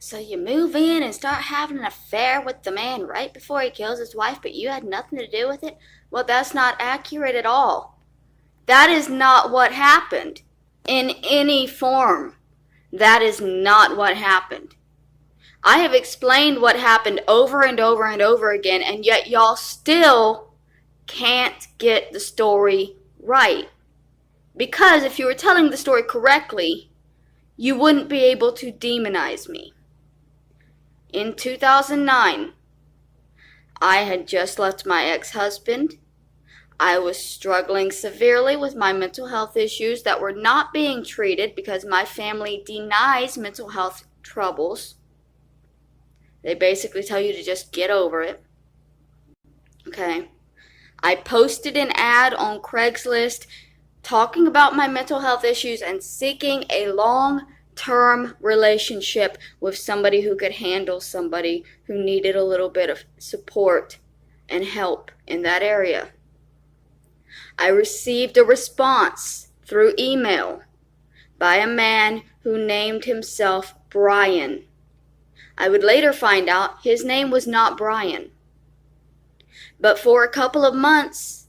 So you move in and start having an affair with the man right before he kills his wife, but you had nothing to do with it? Well, that's not accurate at all. That is not what happened in any form. That is not what happened. I have explained what happened over and over and over again, and yet y'all still can't get the story right. Because if you were telling the story correctly, you wouldn't be able to demonize me. In 2009, I had just left my ex-husband. I was struggling severely with my mental health issues that were not being treated because my family denies mental health troubles. They basically tell you to just get over it. Okay. I posted an ad on Craigslist talking about my mental health issues and seeking a long-term relationship with somebody who could handle somebody who needed a little bit of support and help in that area. I received a response through email by a man who named himself Brian. I would later find out his name was not Brian. But for a couple of months,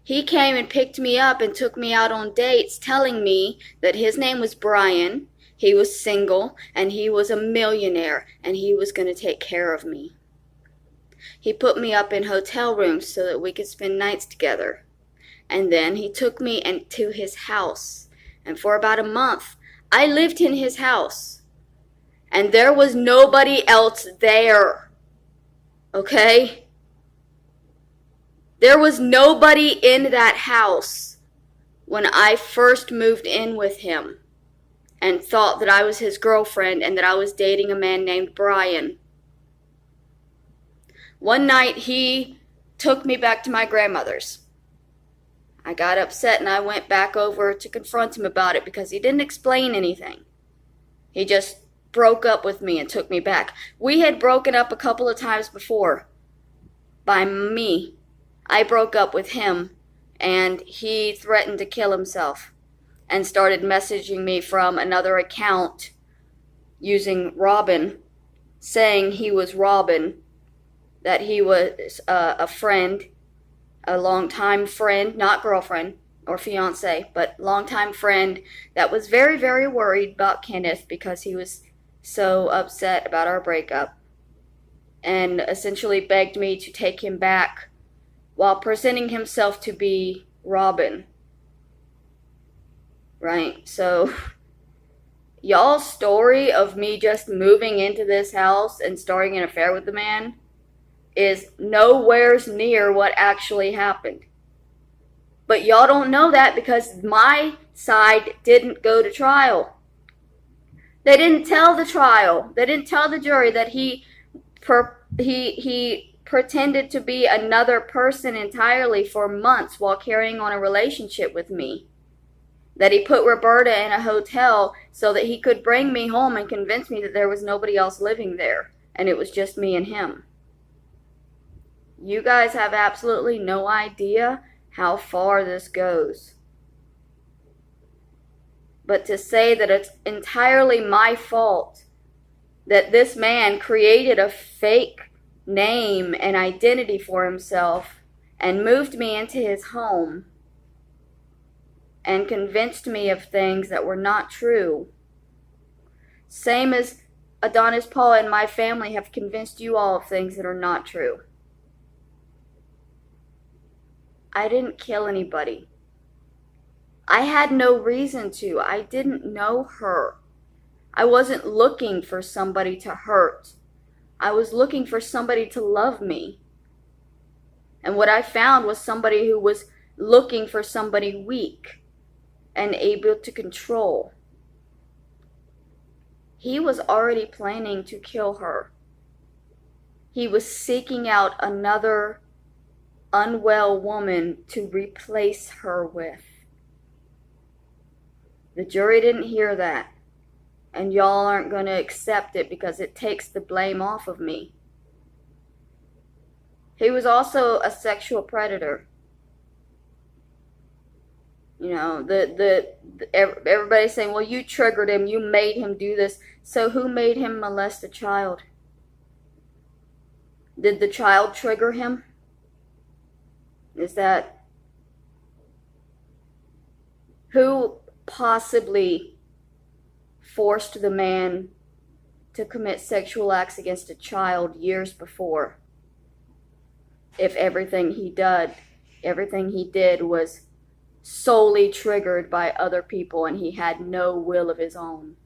he came and picked me up and took me out on dates, telling me that his name was Brian, he was single, and he was a millionaire, and he was going to take care of me. He put me up in hotel rooms so that we could spend nights together. And then he took me to his house. And for about a month, I lived in his house. And there was nobody else there. Okay? There was nobody in that house when I first moved in with him and thought that I was his girlfriend and that I was dating a man named Brian. One night he took me back to my grandmother's. I got upset and I went back over to confront him about it because he didn't explain anything. He just broke up with me and took me back. We had broken up a couple of times before. By me. I broke up with him and he threatened to kill himself and started messaging me from another account using Robin, saying he was Robin, that he was a friend, a longtime friend, not girlfriend or fiance, but longtime friend that was very, very worried about Kenneth because he was so upset about our breakup, and essentially begged me to take him back while presenting himself to be Robin. Right? So, y'all's story of me just moving into this house and starting an affair with the man is nowheres near what actually happened. But y'all don't know that because my side didn't go to trial. They didn't tell the trial. They didn't tell the jury that he pretended to be another person entirely for months while carrying on a relationship with me. That he put Roberta in a hotel so that he could bring me home and convince me that there was nobody else living there and it was just me and him. You guys have absolutely no idea how far this goes. But to say that it's entirely my fault that this man created a fake name and identity for himself and moved me into his home and convinced me of things that were not true, same as Adonis Paul and my family have convinced you all of things that are not true. I didn't kill anybody. I had no reason to. I didn't know her. I wasn't looking for somebody to hurt. I was looking for somebody to love me. And what I found was somebody who was looking for somebody weak and able to control. He was already planning to kill her. He was seeking out another unwell woman to replace her with. The jury didn't hear that, and y'all aren't going to accept it because it takes the blame off of me. He was also a sexual predator. You know, everybody's saying, well, you triggered him, you made him do this. So who made him molest a child? Did the child trigger him? Is that who possibly forced the man to commit sexual acts against a child years before, if everything he did was solely triggered by other people and he had no will of his own?